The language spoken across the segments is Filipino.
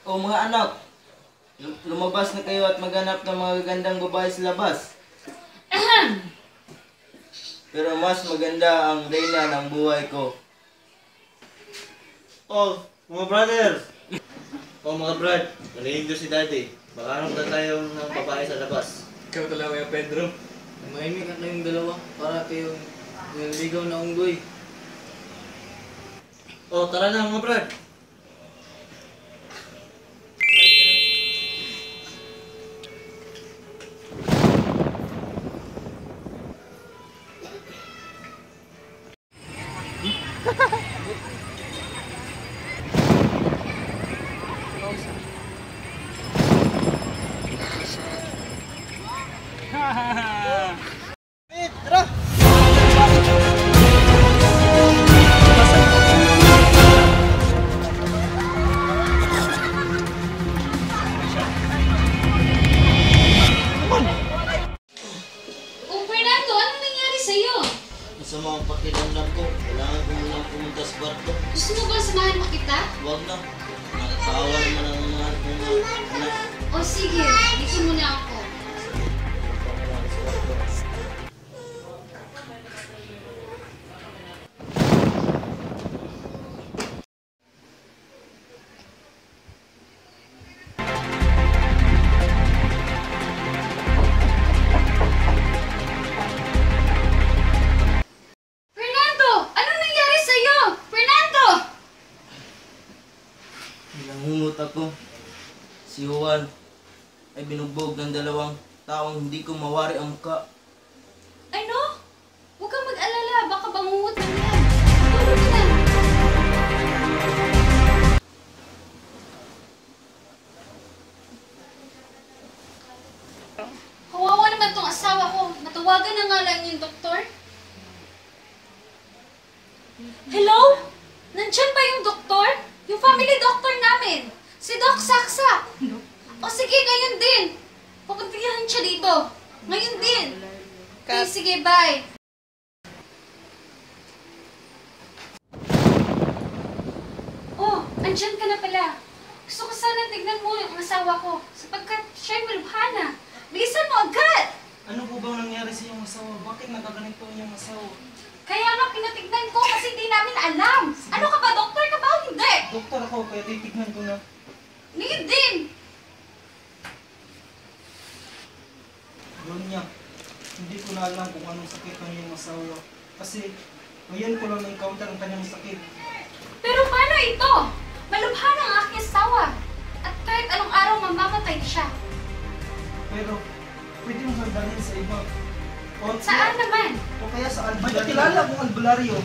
O mga anak, lumabas na kayo at maghanap ng mga gagandang babae sa labas. Pero mas maganda ang Reyna ng buhay ko. Oh, mga brother! Oh mga brad, nalilig doon si daddy. Baka hanap na tayo ng babae sa labas. Ikaw talaga yung Pedro. Mahimik na kayong dalawa para kayong naliligaw na unggoy. Oh, tara na mga brad! Sa mga pakiramdam ko, kailangan ko munang pumunta sa barko. Gusto mo ba samahan mo kita? Huwag na. Nakatawa naman ang mga anak. O sige, dito muna ako. Nangungut ako. Si Juan ay binugbog ng dalawang taong hindi ko mawari ang mukha. Ano? Huwag kang mag-alala, baka bangungot lang yan. Tulog ka na. Kawawa naman tong asawa ko. Matawagan na nga lang yung doktor. Hello? Nandyan ba yung doktor? Yung family doctor namin. Si Doc Saksak. O sige, ngayon din. Pupuntihan siya dito. Ngayon din. Okay, sige, bye. Oh, andyan ka na pala. Gusto ko sana tignan mo yung asawa ko sapagkat siya'y malubhana. Bilisan mo agad! Ano po bang nangyari sa iyong asawa? Bakit nakaganito ang iyong asawa? Kaya nga pinatignan ko kasi hindi namin alam. Ano ka ba? Doktor ka ba o hindi? Doktor ako, kaya titignan ko na. Ngayon din. Donya, hindi ko na alam kung anong sakit ng iyong asawa. Kasi ngayon ko lang na-encounter ang kanyang sakit. Pero paano ito? Malubhan ang aking asawa. At kahit anong araw mamamatay siya. Pero pwede mo dalhin sa iba. O, Saan naman? O kaya sa albularyo. May kakilala kong albularyo.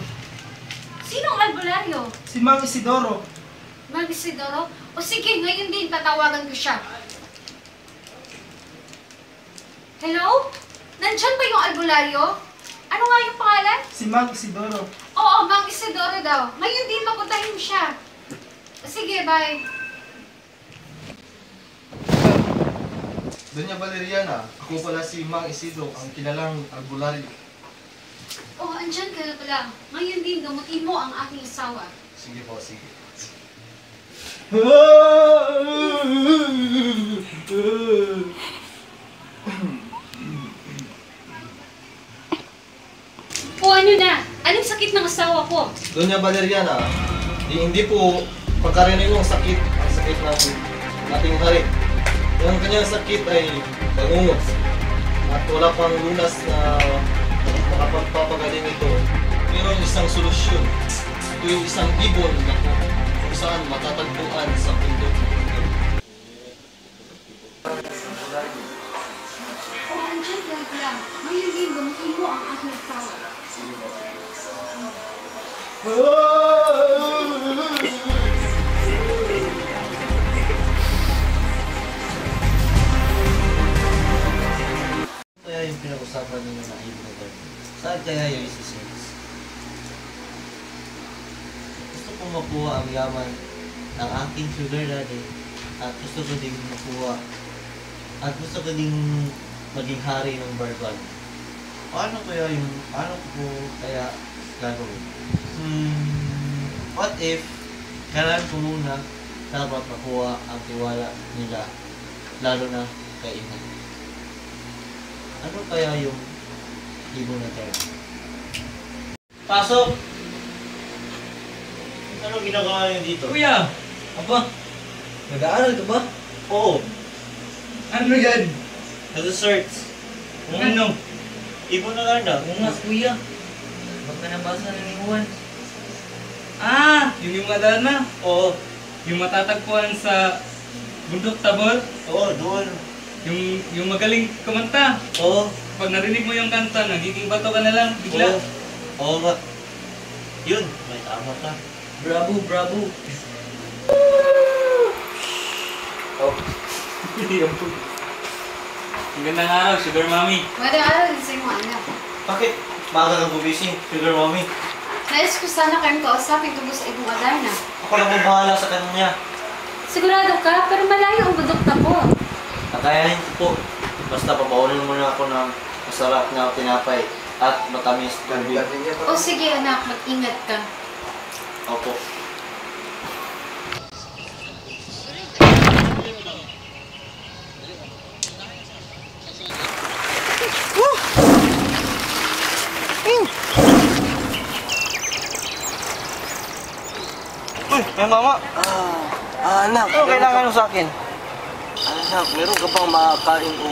Sinong albularyo? Si Mang Isidoro. Mang Isidoro? O sige, ngayon din tatawagan ko siya. Hello? Nandyan ba yung albularyo? Ano nga yung pangalan? Si Mang Isidoro. Oo, Mang Isidoro daw. Ngayon din papuntahin mo siya. Sige, bye. Doña Valeriana, ako pala si Mang Isidro, ang kilalang albularyo. Oh, andyan ka na pala. Ngayon din, gamutin mo ang aking asawa. Sige po, sige. O ano na? Anong sakit ng asawa ko? Doña Valeriana, hindi po pagkarinig ng sakit, ang sakit ng ating hari. Ang kanyang sakit ay bangungot at wala pang lunas na makapagpapagaling ito. Mayroon isang solusyon. Ito yung isang ibon na kung saan matatagpuan sa pundok. O andyan ka na pala. Ngayon din, gamutin mo ang aking asawa. Kaya yung pinag-usapan ninyo na ibon na girl. Saan kaya yung isi-search? Gusto kong makuha ang yaman ng aking sugar daddy at gusto ko ding makuha at gusto ko ding maging hari ng Barban. Paano ko kaya gagawin? What if kailangan ko muna dapat makuha ang tiwala nila, lalo na kay Ina? Ano kaya yung ibon na tayo? Pasok! Ano ginagawa niyo dito? Kuya! Aba, nag-aaral ka ba? Oo, Ano yan? nag-search. Ano? Ibon na ganda. Oo nga, kuya. Baka nabasa na ni Juan. Ah! Yung madana? Oo, Yung matatagpuan sa Bundok Tabor? oo, doon. Yung magaling kumanta. Oo, Pag narinig mo yung kanta, nagiging bato ka na lang, bigla. oo. Oo ba? Yun, may tama ka. Bravo, bravo. Oh. Ang gandang araw, Sugar Mommy. Madang araw din sa iyong anak. Bakit? Baka kang gumising, sugar mommy. Nais ko sana kayong kausapin tungkol sa ibong Adarna. Ako lang ang bahala sa kanya. Sigurado ka, pero malayo ang bundok na po. Kakayanin ko po. Basta papaunin muna ako ng masarap na tinapay at matamis tubig. O sige anak, mag-ingat ka. Opo. Uy, may mama. Anak, Ano kailangan mo sa akin? anak, meron ka pang makakain o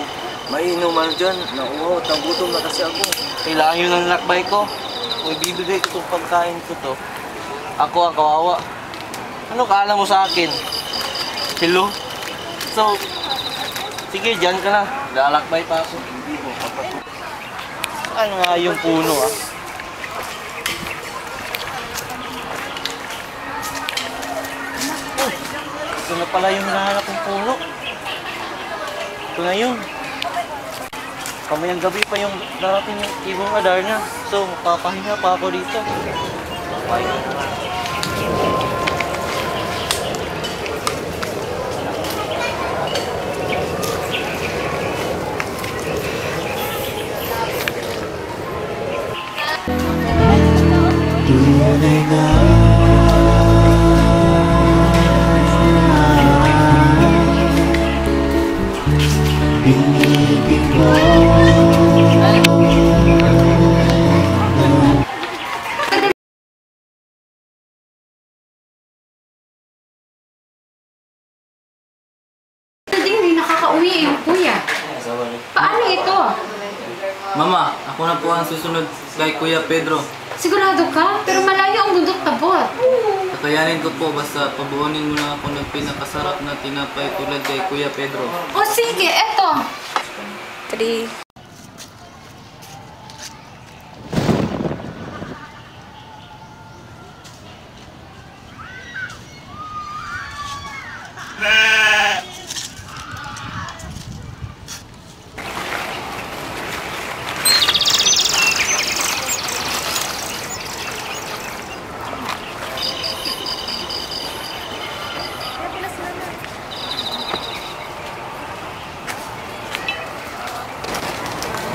mainuman dyan. Nauhaw, nagutom na kasi ako. Kailangan yun ng lakbay ko. Kung ibibigay ko itong pagkain ko to, ako ang kawawa. Ano kala mo sa akin? Hello? So, sige, dyan ka na. Lalakbay pa ako. Hindi mo papasok. Ano nga yung puno ah? Oh, ito na pala yung hinahanap kong puno. Ito na yun. Kamayang gabi pa yung darating yung ibong Adarna. So, papahinga pa ako dito. Papahinga na nga. Hindi nakakauwi yung kuya. Paano ito? Mama, ako na po ang susunod kay Kuya Pedro. Sigurado ka? Pero malayo ang bundok tabor. Kakayanin ko po basta pabuonin mo lang ako ng pinakasarap na tinapay tulad kay Kuya Pedro. O sige, eto. 3.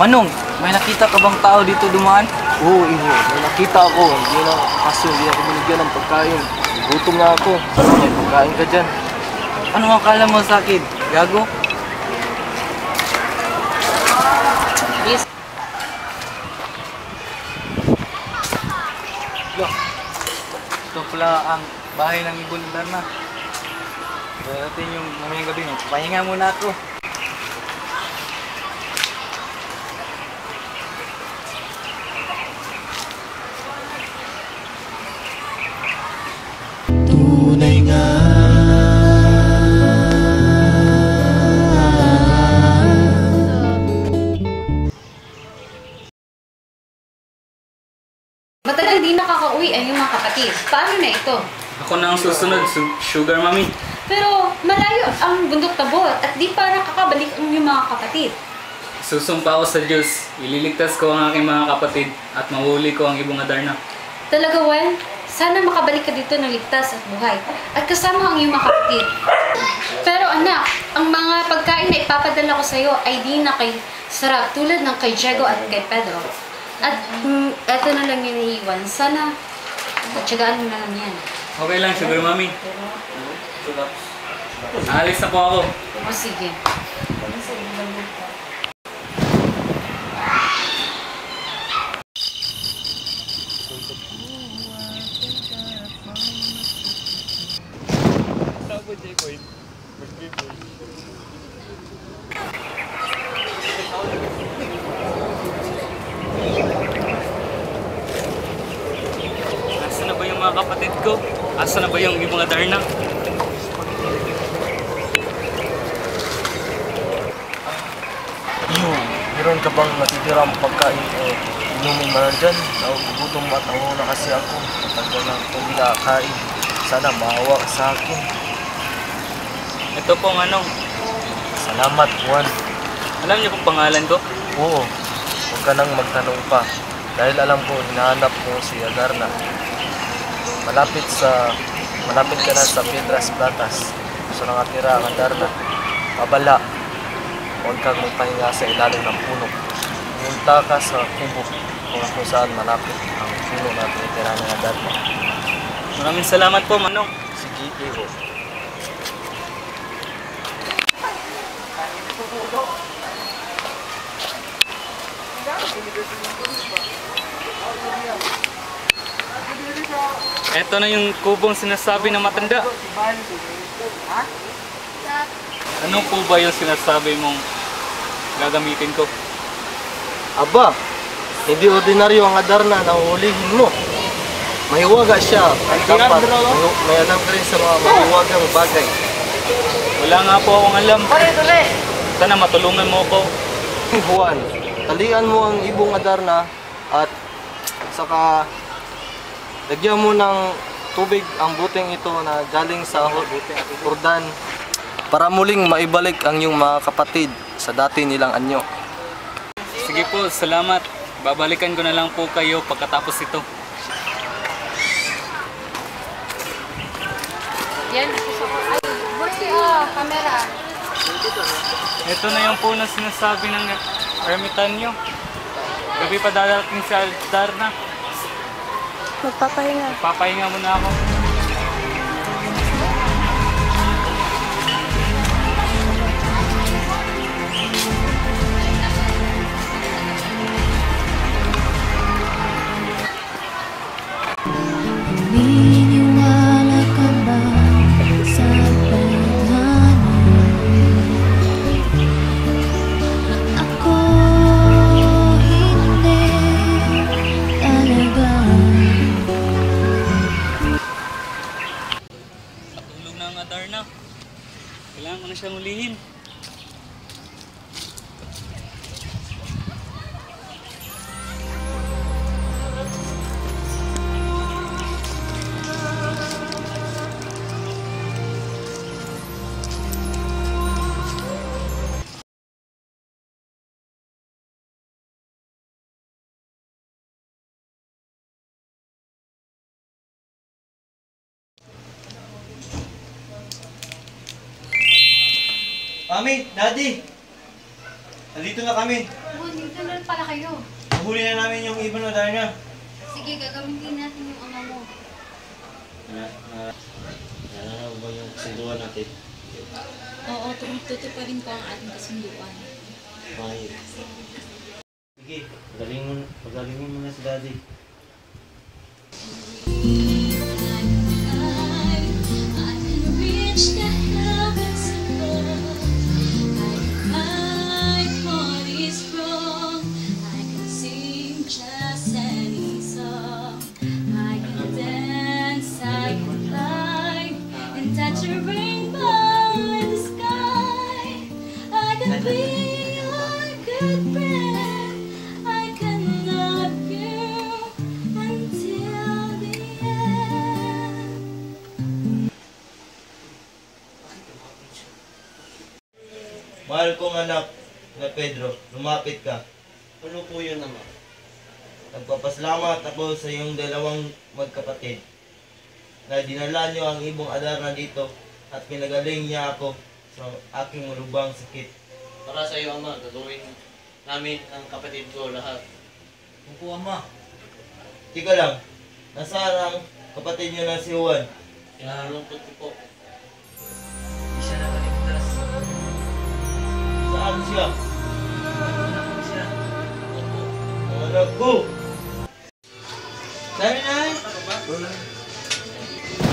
Manong, may nakita ka bang tao dito dumaan? Oo, Iho. May nakita ako. Hindi ako binigyan ng pagkain. Gutom na ako. Sana may pagkain ka dyan. Ano akala mo sa akin? Gago? Yes. Ito pala ang bahay ng Ibon Darna. Darating yung mamayang gabi, pahinga muna ako. Tunay nga. Matagal di nakaka-uwi ang iyong mga kapatid. Paano na ito? Ako na ang susunod, Sugar Mami. Pero malayo ang bundok tabor at di pa nakakabalik ang iyong mga kapatid. Susumpa ako sa Diyos. Ililigtas ko ang aking mga kapatid at mahuli ko ang Ibong Adarna. Talaga, Wen? Sana makabalik ka dito ng ligtas at buhay at kasama ang iyong mga kapatid. Pero anak, ang mga pagkain na ipapadala ko sa iyo ay di na kay sarap tulad ng kay Diego at kay Pedro. At eto na lang yung iiwan. Sana patsagaan mo na lang yan. Okay lang, Sugar Mami. Alis na po ako. O sige. Asa na ba yung mga kapatid ko? Asa na ba yung Ibong Adarna? Iho, meron ka bang natitirang pagkain o inumin man nandyan? Gutom at ako na kasi ako. Matagal na akong kinakain. Sana maawa ka sa akin. Ito po ang anong. Salamat, Juan. Alam niyo kung pangalan ko? Oo, huwag ka nang magtanong pa. Dahil alam ko, hinahanap mo si Adarna. Malapit ka na sa Piedras Platas. Gusto nang atira ang Adarna. Pabala, huwag kang magpahinga sa ilalim ng puno. Pumunta ka sa kubo kung saan malapit ang puno na tinitira ng Adarna. Maraming salamat po, Manong. Sige, Iho. Ito na yung kubong sinasabi ng matanda. Ano po ba yung sinasabi mong gagamitin ko? Aba, hindi ordinaryo ang Adarna na huhulihin mo. Mahiwaga siya at dapat may alam ka rin sa mga mahiwagang bagay. Wala nga po akong alam. Sana matulungan mo ko. Juan, talian mo ang Ibong Adarna at saka lagyan mo ng tubig ang buting ito na galing sa Jordan para muling maibalik ang iyong mga kapatid sa dati nilang anyo. Sige po, salamat. Babalikan ko na lang po kayo pagkatapos ito. Yan. Ay, buti camera. Ito na yung po na sinasabi ng ermitanyo. Gabi pa dadating si Adarna. Magpapahinga muna ako. Naniniwala ka ba sa tadhana? Ako hindi talaga. Tulog na ang Adarna. Kailangan ko na siyang ulihin. Mami, Daddy! Nandito na kami. Dito na naman pala kayo? Nahuli na namin yung ibon na Darna. Sige, gagamitin natin yung ama mo. Ano ba yung kasunduan natin? Oo, tutuparin ko ang ating kasunduan. Mahit. Sige, pagalingin mo na si Daddy. I can reach the heavens above. My heart is strong. I can sing just any song. I can dance, I can fly, and touch a rainbow in the sky. I can be your good friend. I can love you until the end. Mahal kong anak na Pedro, lumapit ka. Ano po yun naman? Nagpapasalamat ako sa iyong dalawang magkapatid na dinala niyo ang ibong Adarna dito at pinagaling niya ako sa aking lubang sakit. Para sa iyo, Ama, gagawin namin ang kapatid ko lahat. Opo, Ama. Tika lang, nasaan ang kapatid niyo na si Juan? Kinalungkot ko po. Hindi siya nakaligtas. Saan siya? Anak ko siya. Ang anak ko! Dami na eh!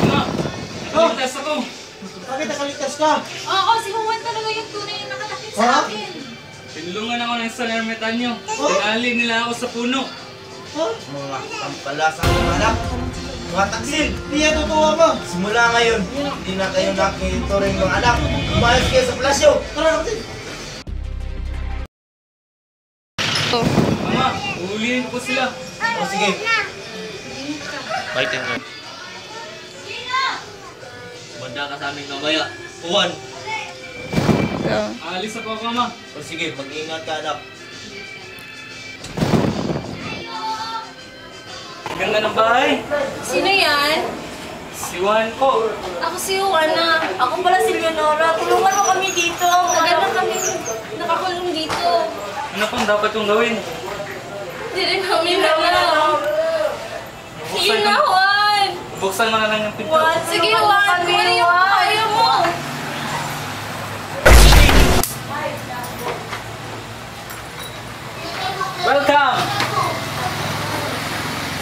Ama! Nakaligtas ako! Bakit nakaligtas ka? Oo, si Juan talaga yung tunay na nakatakit Ha? sa akin. Pinulungan ako ng San Ermitanyo. Tinali nila ako sa puno. Ha? Mga pampalasa ng anak! Mga taksil! Hindi yan totoo, Ama! Simula ngayon, hindi na kayo nakituring ng anak. Umayos kayo sa plasyo! Tara natin! Ama, uhulihin ko sila. O sige, Baitin ko. Banda ka sa amin mamaya. Juan! Aalis ako, Ama. o sige, mag-ingat ka anak. Ganda ng bahay. Sino yan? Si Juan po. Ako si Juana. Ako pala si Leonora. Tulungan mo kami dito. Tagal na kami nakakulong dito. Ano pang dapat kong gawin? Hindi rin kami alam. Sige na, Juan! Buksan mo na lang yung pinto. Juan, sige Juan! Kung ano yung kaya mo! Welcome!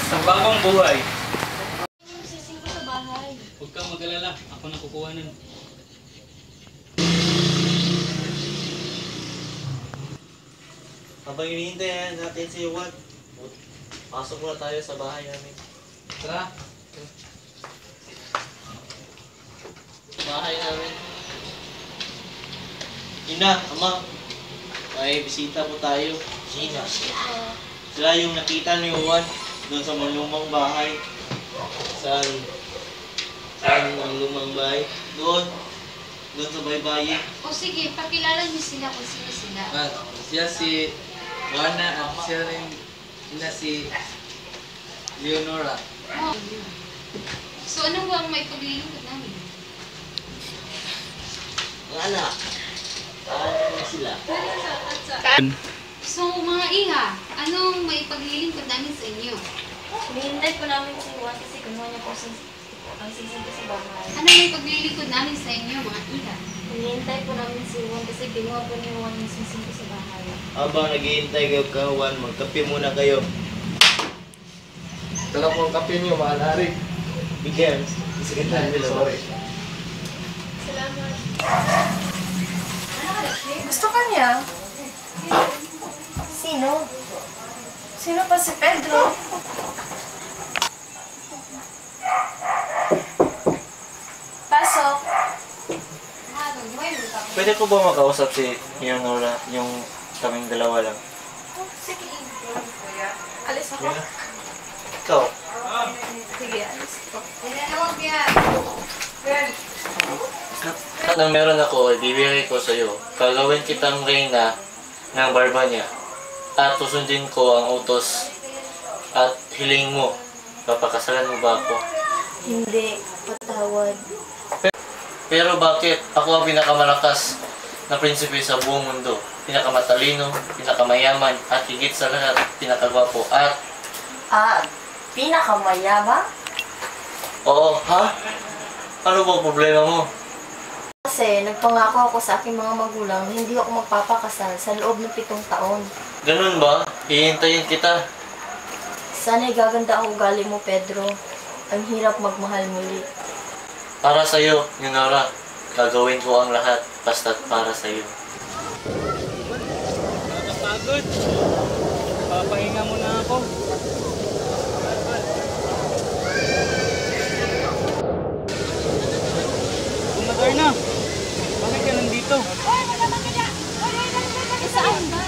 Sa bagong buhay. Sising ko sa bahay. Huwag kang mag-alala. Ako na kukuha nun. Habang hinihintay natin si Juan, pasok na tayo sa bahay namin. Tara. Bahay namin. Ina, Ama, may bisita po tayo. Sina. Sila yung nakita ni Juan doon sa malumang bahay. Saan? Saan ang lumang bahay? Doon. Doon sa baybayin. O sige, pakilala niyo sila kung sino sila. Siya si Juana at siya rin na si Leonora. Oh. So ano ba ang may paglilingkod namin? Ang anak. Ano sila? So mga iha, anong may paglilingkod namin sa inyo? Hinihintay po namin si Juan kasi kumuha niya po ang sising ko sa bahay. Anong may paglilingkod namin sa inyo mga iha? Hinihintay po namin si Juan kasi kinuha po ni Juan yung sising ko sa bahay. Habang naghihintay kayo ka Juan, magkape muna kayo. Tara po ang kape niyo, mahal-hari. Bigyan. Sekretary nila. Sorry. Gusto ka niya? Sino? Sino pa si Pedro? Pasok. Pwede ko ba makausap si Leonora, yung kaming dalawa lang? Sige. Alis ako. Ikaw? Sige, alis ako. Nang meron ako, ibibigay ko sa'yo. Gagawin kitang reyna ng barba niya. At susundin ko ang utos at hiling mo. Papakasalan mo ba ako? Hindi. Patawad. Pero bakit? Ako ang pinakamalakas na prinsipe sa buong mundo. pinakamatalino, pinakamayaman, at higit sa lahat, pinakagwapo. At, Pinakamayabang? oo, ha? Ano ba problema mo? Kasi nagpangako ako sa aking mga magulang na hindi ako magpapakasal sa loob ng 7 taon. Ganun ba? Hihintayin kita. Sana'y gaganda ang ugali mo, Pedro. Ang hirap magmahal muli. Para sa'yo, Leonora, gagawin ko ang lahat basta't para sa'yo. Nakakapagod. Papahinga muna ako. Kumagar na. Bakit ka nandito? Saan ba?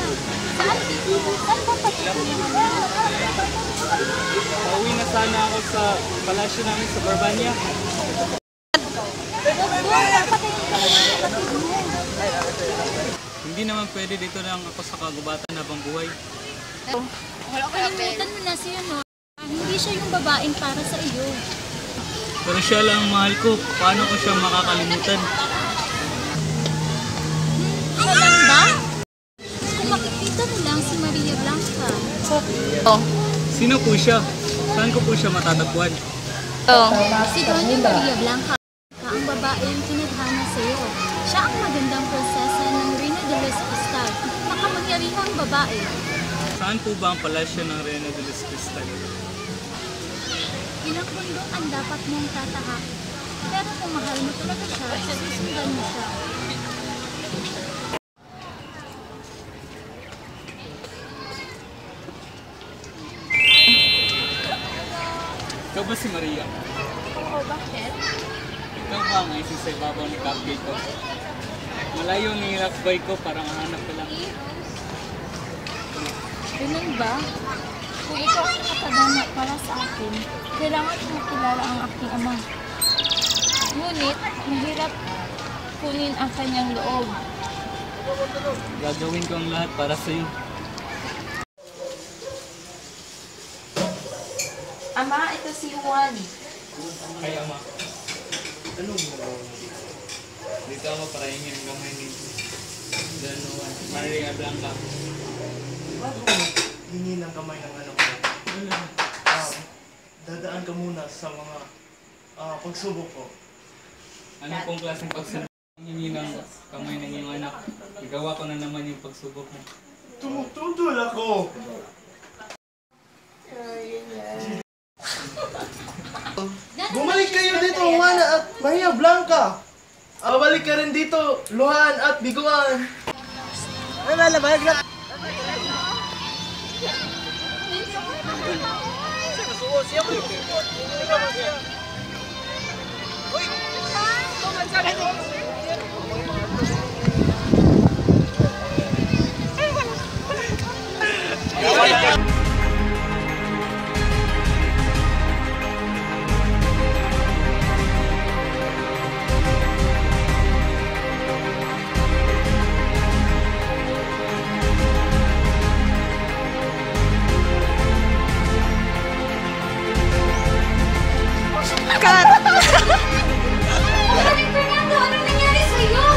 Saan dito? Saan ba Pauwi na sana ako sa palasyo namin sa Barbania. Hindi naman pwede dito lang ako sa kagubatan habang buhay. Kalimutan mo na siya, no? Hindi siya yung babaeng para sa iyo. Pero siya lang ang mahal ko. Paano ko siya makakalimutan? Siya lang ba? Kung makikita mo lang si Maria Blanca. Sino po siya? Saan ko po siya matatagpuan? Si Doña Maria Blanca ang babaeng kinadhana sa iyo. Siya ang magandang prinsesa ng Reina de los Cristal. Makamangyarihang babae. Saan po ba ang palasyo ng Reina de los Cristal? Ilang bundok ang dapat mong tatahak. Pero kung mahal mo talaga siya, susundan mo siya. Ikaw ba si Maria? Oo, bakit? Ikaw ba ang isis sa ibabaw ng cupcake ko? Malayo ang nilakbay ko para mahanap ko lang. Ganun ba? Kung ikaw ang nakatagana para sa akin, kailangan ko makilala ang aking ama. Ngunit, mahirap kunin ang kanyang loob. Gagawin ko ang lahat para sa iyo. Ama, ito si Juan. Ay, Ama. Anong mo? Dito ako para hingin ang gamay ni Danuan. Maria Blanca. Hingi ng kamay ng anak ko. Dadaan ka muna sa mga pagsubok ko. Ano pong klaseng pagsubok? Ang hingi ng kamay ng iyong anak. Igawa ko na naman yung pagsubok mo. Tumututol ako! Bumalik kayo dito, Juana at Maria Blanca! Balik ka rin dito, Luhan at Biguan! Maring Fernando, anong nangyari sa'yo?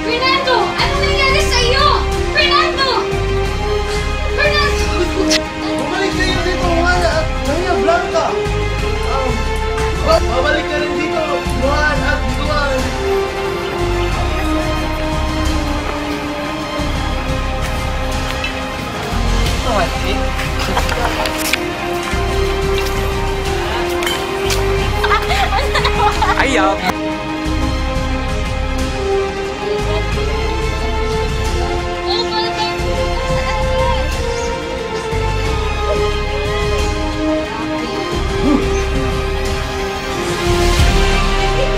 Fernando, anong nangyari sa'yo? Fernando! Fernando! Bumalik kayo dito, Juana at Maria Blanca! Babalik ka rin dito, Luhan at Biguan! Ayaw! Oh,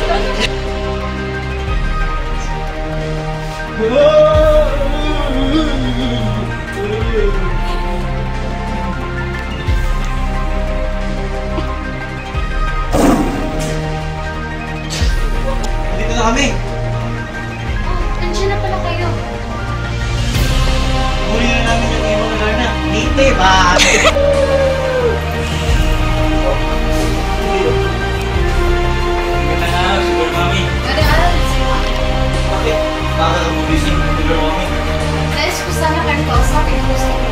balik! Dito na kami. Nandiyan na pala kayo. Huli na namin yung ibang Larna. Dito ba? Ganda na, Sugar Mami. Ganda-ganda. Pero kami. Nais ko sana kayong kausapin ko sa